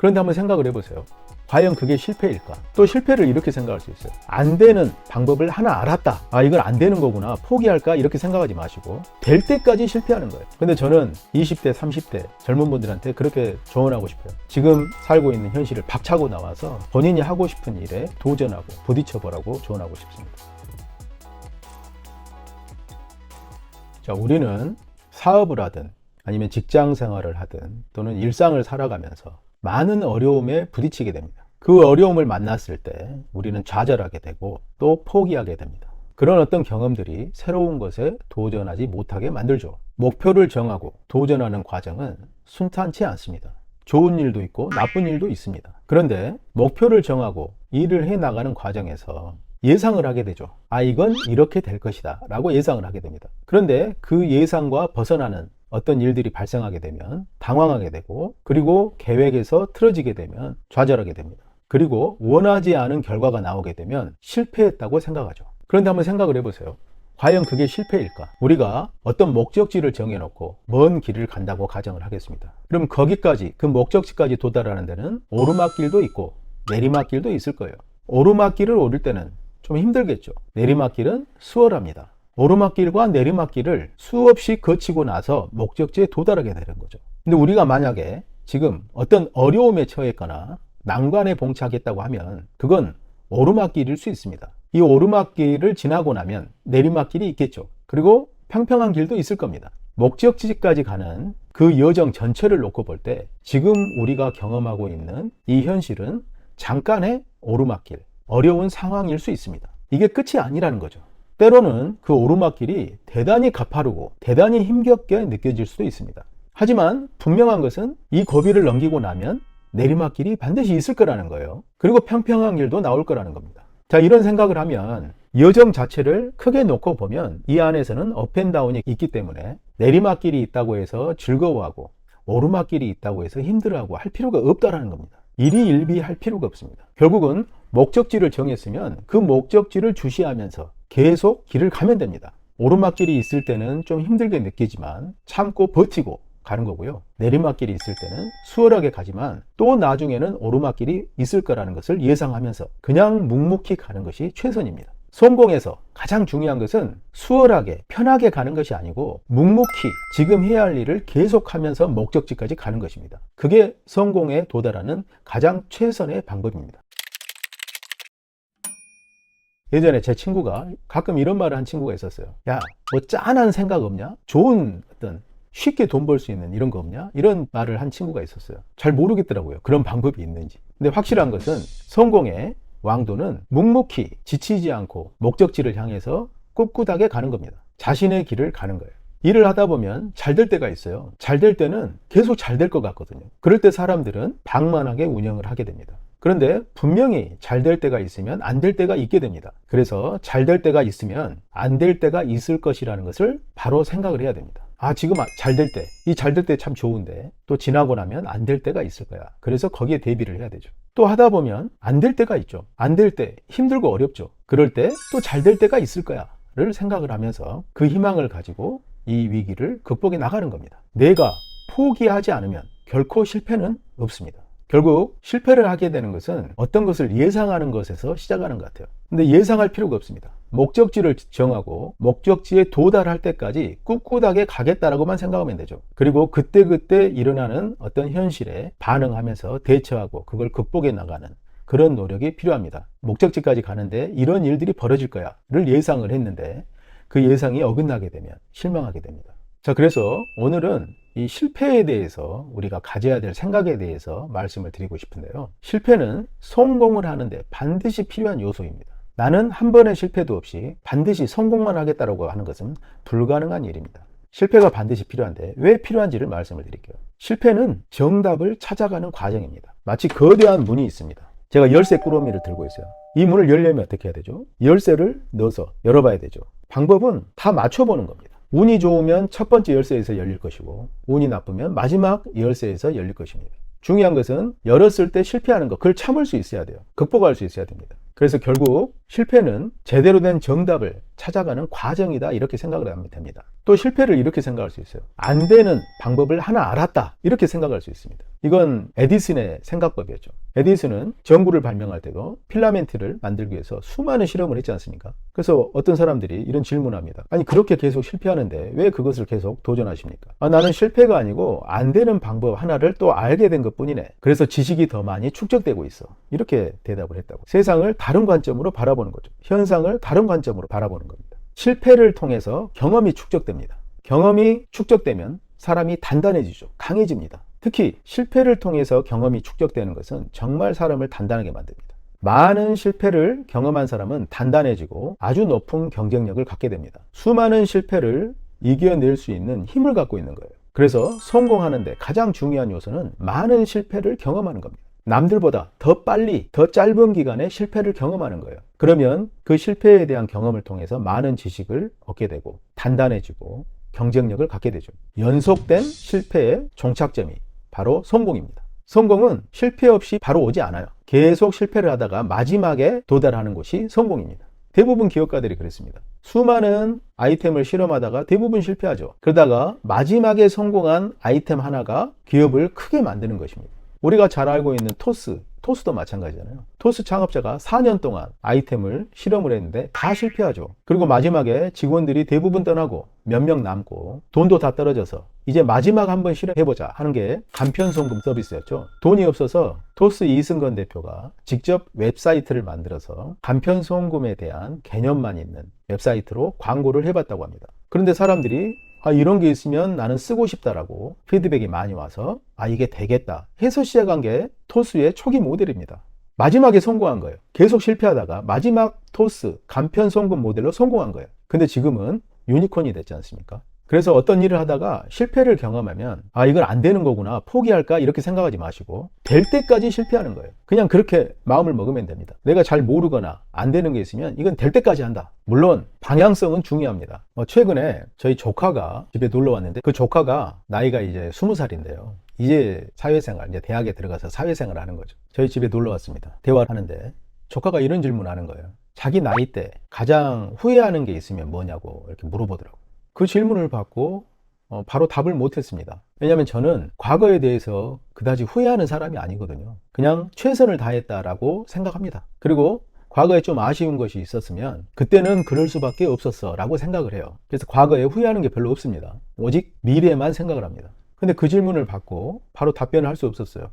그런데 한번 생각을 해보세요. 과연 그게 실패일까? 또 실패를 이렇게 생각할 수 있어요. 안 되는 방법을 하나 알았다. 아, 이건 안 되는 거구나. 포기할까? 이렇게 생각하지 마시고 될 때까지 실패하는 거예요. 근데 저는 20대, 30대 젊은 분들한테 그렇게 조언하고 싶어요. 지금 살고 있는 현실을 박차고 나와서 본인이 하고 싶은 일에 도전하고 부딪혀보라고 조언하고 싶습니다. 자, 우리는 사업을 하든 아니면 직장 생활을 하든 또는 일상을 살아가면서 많은 어려움에 부딪히게 됩니다. 그 어려움을 만났을 때 우리는 좌절하게 되고 또 포기하게 됩니다. 그런 어떤 경험들이 새로운 것에 도전하지 못하게 만들죠. 목표를 정하고 도전하는 과정은 순탄치 않습니다. 좋은 일도 있고 나쁜 일도 있습니다. 그런데 목표를 정하고 일을 해 나가는 과정에서 예상을 하게 되죠. 아, 이건 이렇게 될 것이다 라고 예상을 하게 됩니다. 그런데 그 예상과 벗어나는 어떤 일들이 발생하게 되면 당황하게 되고, 그리고 계획에서 틀어지게 되면 좌절하게 됩니다. 그리고 원하지 않은 결과가 나오게 되면 실패했다고 생각하죠. 그런데 한번 생각을 해보세요. 과연 그게 실패일까? 우리가 어떤 목적지를 정해놓고 먼 길을 간다고 가정을 하겠습니다. 그럼 거기까지, 그 목적지까지 도달하는 데는 오르막길도 있고 내리막길도 있을 거예요. 오르막길을 오를 때는 좀 힘들겠죠. 내리막길은 수월합니다. 오르막길과 내리막길을 수없이 거치고 나서 목적지에 도달하게 되는 거죠. 근데 우리가 만약에 지금 어떤 어려움에 처했거나 난관에 봉착했다고 하면 그건 오르막길일 수 있습니다. 이 오르막길을 지나고 나면 내리막길이 있겠죠. 그리고 평평한 길도 있을 겁니다. 목적지까지 가는 그 여정 전체를 놓고 볼 때 지금 우리가 경험하고 있는 이 현실은 잠깐의 오르막길, 어려운 상황일 수 있습니다. 이게 끝이 아니라는 거죠. 때로는 그 오르막길이 대단히 가파르고 대단히 힘겹게 느껴질 수도 있습니다. 하지만 분명한 것은 이 고비를 넘기고 나면 내리막길이 반드시 있을 거라는 거예요. 그리고 평평한 길도 나올 거라는 겁니다. 자, 이런 생각을 하면 여정 자체를 크게 놓고 보면 이 안에서는 업앤다운이 있기 때문에 내리막길이 있다고 해서 즐거워하고 오르막길이 있다고 해서 힘들어하고 할 필요가 없다라는 겁니다. 일희일비할 필요가 없습니다. 결국은 목적지를 정했으면 그 목적지를 주시하면서 계속 길을 가면 됩니다. 오르막길이 있을 때는 좀 힘들게 느끼지만 참고 버티고 가는 거고요. 내리막길이 있을 때는 수월하게 가지만 또 나중에는 오르막길이 있을 거라는 것을 예상하면서 그냥 묵묵히 가는 것이 최선입니다. 성공에서 가장 중요한 것은 수월하게 편하게 가는 것이 아니고 묵묵히 지금 해야 할 일을 계속하면서 목적지까지 가는 것입니다. 그게 성공에 도달하는 가장 최선의 방법입니다. 예전에 제 친구가 가끔 이런 말을 한 친구가 있었어요. 야, 뭐 짠한 생각 없냐? 좋은 어떤 쉽게 돈 벌 수 있는 이런 거 없냐? 이런 말을 한 친구가 있었어요. 잘 모르겠더라고요. 그런 방법이 있는지. 근데 확실한 것은 성공의 왕도는 묵묵히 지치지 않고 목적지를 향해서 꿋꿋하게 가는 겁니다. 자신의 길을 가는 거예요. 일을 하다 보면 잘 될 때가 있어요. 잘 될 때는 계속 잘 될 것 같거든요. 그럴 때 사람들은 방만하게 운영을 하게 됩니다. 그런데 분명히 잘 될 때가 있으면 안 될 때가 있게 됩니다. 그래서 잘 될 때가 있으면 안 될 때가 있을 것이라는 것을 바로 생각을 해야 됩니다. 아, 지금 잘 될 때, 이 잘 될 때 참 좋은데 또 지나고 나면 안 될 때가 있을 거야. 그래서 거기에 대비를 해야 되죠. 또 하다 보면 안 될 때가 있죠. 안 될 때 힘들고 어렵죠. 그럴 때 또 잘 될 때가 있을 거야 를 생각을 하면서 그 희망을 가지고 이 위기를 극복해 나가는 겁니다. 내가 포기하지 않으면 결코 실패는 없습니다. 결국 실패를 하게 되는 것은 어떤 것을 예상하는 것에서 시작하는 것 같아요. 근데 예상할 필요가 없습니다. 목적지를 정하고 목적지에 도달할 때까지 꿋꿋하게 가겠다라고만 생각하면 되죠. 그리고 그때그때 일어나는 어떤 현실에 반응하면서 대처하고 그걸 극복해 나가는 그런 노력이 필요합니다. 목적지까지 가는데 이런 일들이 벌어질 거야 를 예상을 했는데 그 예상이 어긋나게 되면 실망하게 됩니다. 자, 그래서 오늘은 이 실패에 대해서 우리가 가져야 될 생각에 대해서 말씀을 드리고 싶은데요. 실패는 성공을 하는데 반드시 필요한 요소입니다. 나는 한 번의 실패도 없이 반드시 성공만 하겠다라고 하는 것은 불가능한 일입니다. 실패가 반드시 필요한데 왜 필요한지를 말씀을 드릴게요. 실패는 정답을 찾아가는 과정입니다. 마치 거대한 문이 있습니다. 제가 열쇠 꾸러미를 들고 있어요. 이 문을 열려면 어떻게 해야 되죠? 열쇠를 넣어서 열어봐야 되죠. 방법은 다 맞춰보는 겁니다. 운이 좋으면 첫 번째 열쇠에서 열릴 것이고 운이 나쁘면 마지막 열쇠에서 열릴 것입니다. 중요한 것은 열었을 때 실패하는 것, 그걸 참을 수 있어야 돼요. 극복할 수 있어야 됩니다. 그래서 결국 실패는 제대로 된 정답을 찾아가는 과정이다 이렇게 생각을 하면 됩니다. 또 실패를 이렇게 생각할 수 있어요. 안 되는 방법을 하나 알았다. 이렇게 생각할 수 있습니다. 이건 에디슨의 생각법이었죠. 에디슨은 전구를 발명할 때도 필라멘트를 만들기 위해서 수많은 실험을 했지 않습니까? 그래서 어떤 사람들이 이런 질문을 합니다. 아니 그렇게 계속 실패하는데 왜 그것을 계속 도전하십니까? 나는 실패가 아니고 안 되는 방법 하나를 또 알게 된 것뿐이네. 그래서 지식이 더 많이 축적되고 있어. 이렇게 대답을 했다고. 세상을 다른 관점으로 바라보는 거죠. 현상을 다른 관점으로 바라보는 겁니다. 실패를 통해서 경험이 축적됩니다. 경험이 축적되면 사람이 단단해지죠. 강해집니다. 특히 실패를 통해서 경험이 축적되는 것은 정말 사람을 단단하게 만듭니다. 많은 실패를 경험한 사람은 단단해지고 아주 높은 경쟁력을 갖게 됩니다. 수많은 실패를 이겨낼 수 있는 힘을 갖고 있는 거예요. 그래서 성공하는데 가장 중요한 요소는 많은 실패를 경험하는 겁니다. 남들보다 더 빨리, 더 짧은 기간에 실패를 경험하는 거예요. 그러면 그 실패에 대한 경험을 통해서 많은 지식을 얻게 되고 단단해지고 경쟁력을 갖게 되죠. 연속된 실패의 종착점이 바로 성공입니다. 성공은 실패 없이 바로 오지 않아요. 계속 실패를 하다가 마지막에 도달하는 곳이 성공입니다. 대부분 기업가들이 그랬습니다. 수많은 아이템을 실험하다가 대부분 실패하죠. 그러다가 마지막에 성공한 아이템 하나가 기업을 크게 만드는 것입니다. 우리가 잘 알고 있는 토스도 마찬가지잖아요. 토스 창업자가 4년 동안 아이템을 실험을 했는데 다 실패하죠. 그리고 마지막에 직원들이 대부분 떠나고 몇 명 남고 돈도 다 떨어져서 이제 마지막 한번 실험해보자 하는 게 간편송금 서비스였죠. 돈이 없어서 토스 이승건 대표가 직접 웹사이트를 만들어서 간편송금에 대한 개념만 있는 웹사이트로 광고를 해봤다고 합니다. 그런데 사람들이 이런 게 있으면 나는 쓰고 싶다라고 피드백이 많이 와서 이게 되겠다 해서 시작한 게 토스의 초기 모델입니다. 마지막에 성공한 거예요. 계속 실패하다가 마지막 토스 간편 송금 모델로 성공한 거예요. 근데 지금은 유니콘이 됐지 않습니까? 그래서 어떤 일을 하다가 실패를 경험하면 이건 안 되는 거구나 포기할까 이렇게 생각하지 마시고 될 때까지 실패하는 거예요. 그냥 그렇게 마음을 먹으면 됩니다. 내가 잘 모르거나 안 되는 게 있으면 이건 될 때까지 한다. 물론 방향성은 중요합니다. 최근에 저희 조카가 집에 놀러 왔는데 그 조카가 나이가 이제 20살인데요. 이제 사회생활, 이제 대학에 들어가서 사회생활을 하는 거죠. 저희 집에 놀러 왔습니다. 대화를 하는데 조카가 이런 질문을 하는 거예요. 자기 나이 때 가장 후회하는 게 있으면 뭐냐고 이렇게 물어보더라고요. 그 질문을 받고 바로 답을 못했습니다. 왜냐하면 저는 과거에 대해서 그다지 후회하는 사람이 아니거든요. 그냥 최선을 다했다라고 생각합니다. 그리고 과거에 좀 아쉬운 것이 있었으면 그때는 그럴 수밖에 없었어 라고 생각을 해요. 그래서 과거에 후회하는 게 별로 없습니다. 오직 미래에만 생각을 합니다. 근데 그 질문을 받고 바로 답변을 할 수 없었어요.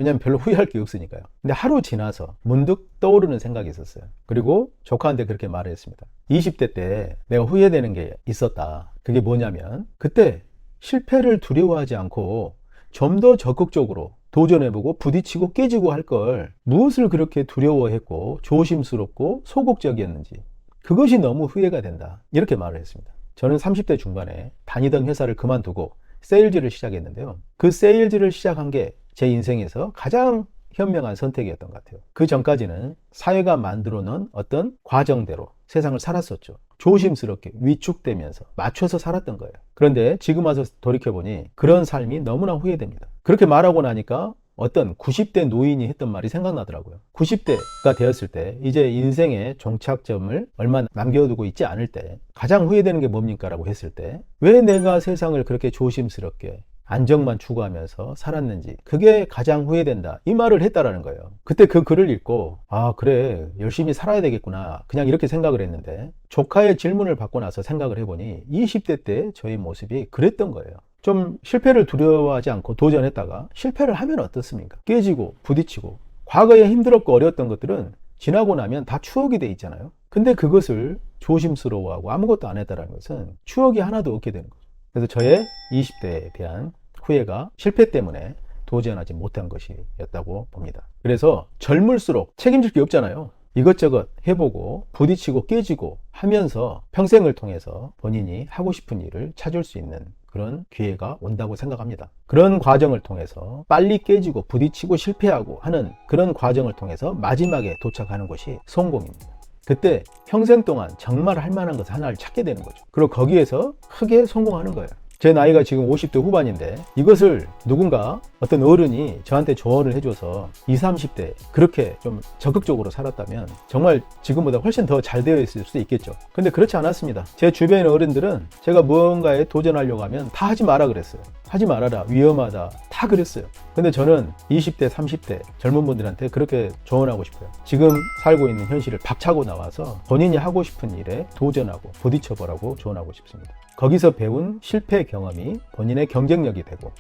왜냐면 별로 후회할 게 없으니까요. 근데 하루 지나서 문득 떠오르는 생각이 있었어요. 그리고 조카한테 그렇게 말을 했습니다. 20대 때 내가 후회되는 게 있었다. 그게 뭐냐면 그때 실패를 두려워하지 않고 좀 더 적극적으로 도전해보고 부딪히고 깨지고 할 걸 무엇을 그렇게 두려워했고 조심스럽고 소극적이었는지 그것이 너무 후회가 된다. 이렇게 말을 했습니다. 저는 30대 중반에 다니던 회사를 그만두고 세일즈를 시작했는데요. 그 세일즈를 시작한 게 제 인생에서 가장 현명한 선택이었던 것 같아요. 그 전까지는 사회가 만들어 놓은 어떤 과정대로 세상을 살았었죠. 조심스럽게 위축되면서 맞춰서 살았던 거예요. 그런데 지금 와서 돌이켜보니 그런 삶이 너무나 후회됩니다. 그렇게 말하고 나니까 어떤 90대 노인이 했던 말이 생각나더라고요. 90대가 되었을 때 이제 인생의 종착점을 얼마 남겨두고 있지 않을 때 가장 후회되는 게 뭡니까? 라고 했을 때 왜 내가 세상을 그렇게 조심스럽게 안정만 추구하면서 살았는지 그게 가장 후회된다 이 말을 했다라는 거예요. 그때 그 글을 읽고 그래 열심히 살아야 되겠구나 그냥 이렇게 생각을 했는데 조카의 질문을 받고 나서 생각을 해보니 20대 때 저의 모습이 그랬던 거예요. 좀 실패를 두려워하지 않고 도전했다가 실패를 하면 어떻습니까? 깨지고 부딪히고 과거에 힘들었고 어려웠던 것들은 지나고 나면 다 추억이 돼 있잖아요. 근데 그것을 조심스러워하고 아무것도 안 했다는 것은 추억이 하나도 없게 되는 거죠. 그래서 저의 20대에 대한 후회가 실패 때문에 도전하지 못한 것이었다고 봅니다. 그래서 젊을수록 책임질 게 없잖아요. 이것저것 해보고 부딪히고 깨지고 하면서 평생을 통해서 본인이 하고 싶은 일을 찾을 수 있는 그런 기회가 온다고 생각합니다. 그런 과정을 통해서 빨리 깨지고 부딪히고 실패하고 하는 그런 과정을 통해서 마지막에 도착하는 것이 성공입니다. 그때 평생 동안 정말 할 만한 것 하나를 찾게 되는 거죠. 그리고 거기에서 크게 성공하는 거예요. 제 나이가 지금 50대 후반인데 이것을 누군가 어떤 어른이 저한테 조언을 해줘서 20, 30대 그렇게 좀 적극적으로 살았다면 정말 지금보다 훨씬 더 잘 되어 있을 수 있겠죠. 근데 그렇지 않았습니다. 제 주변의 어른들은 제가 무언가에 도전하려고 하면 다 하지 마라 그랬어요. 하지 말아라, 위험하다, 다 그랬어요. 근데 저는 20대, 30대 젊은 분들한테 그렇게 조언하고 싶어요. 지금 살고 있는 현실을 박차고 나와서 본인이 하고 싶은 일에 도전하고 부딪혀보라고 조언하고 싶습니다. 거기서 배운 실패 경험이 본인의 경쟁력이 되고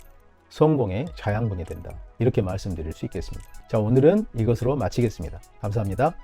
성공의 자양분이 된다. 이렇게 말씀드릴 수 있겠습니다. 자, 오늘은 이것으로 마치겠습니다. 감사합니다.